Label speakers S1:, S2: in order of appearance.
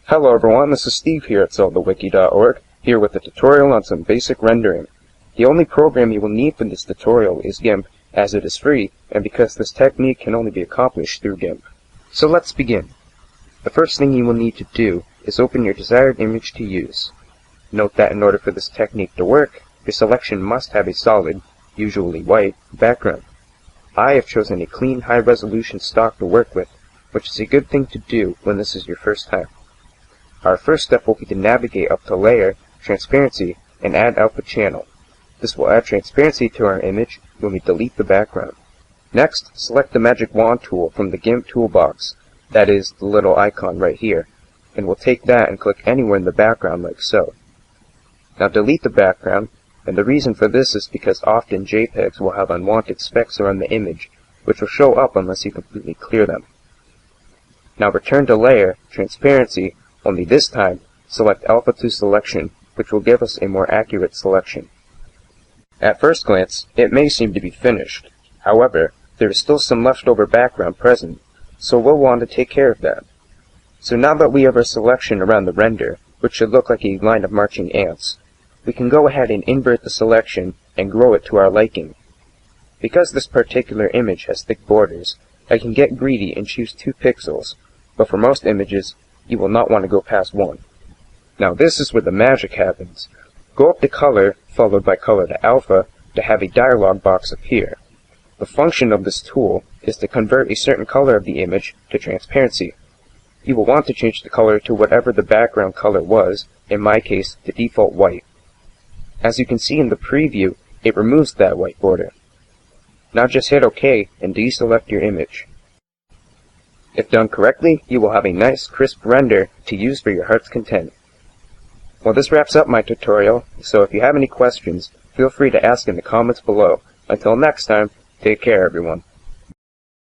S1: Hello everyone, this is Steve here at ZeldaWiki.org, here with a tutorial on some basic rendering. The only program you will need for this tutorial is GIMP, as it is free, and because this technique can only be accomplished through GIMP. So let's begin. The first thing you will need to do is open your desired image to use. Note that in order for this technique to work, your selection must have a solid, usually white, background. I have chosen a clean, high-resolution stock to work with, which is a good thing to do when this is your first time. Our first step will be to navigate up to Layer, Transparency, and Add Output Channel. This will add transparency to our image when we delete the background. Next, select the Magic Wand tool from the GIMP toolbox, that is, the little icon right here, and we'll take that and click anywhere in the background like so. Now delete the background, and the reason for this is because often JPEGs will have unwanted specks around the image, which will show up unless you completely clear them. Now return to Layer, Transparency, only this time, select Alpha to Selection, which will give us a more accurate selection. At first glance, it may seem to be finished. However, there is still some leftover background present, so we'll want to take care of that. So now that we have our selection around the render, which should look like a line of marching ants, we can go ahead and invert the selection and grow it to our liking. Because this particular image has thick borders, I can get greedy and choose 2 pixels, but for most images, you will not want to go past 1. Now this is where the magic happens. Go up to Color, followed by Color to Alpha, to have a dialog box appear. The function of this tool is to convert a certain color of the image to transparency. You will want to change the color to whatever the background color was, in my case, the default white. As you can see in the preview, it removes that white border. Now just hit OK and deselect your image. If done correctly, you will have a nice, crisp render to use for your heart's content. Well, this wraps up my tutorial, so if you have any questions, feel free to ask in the comments below. Until next time, take care everyone.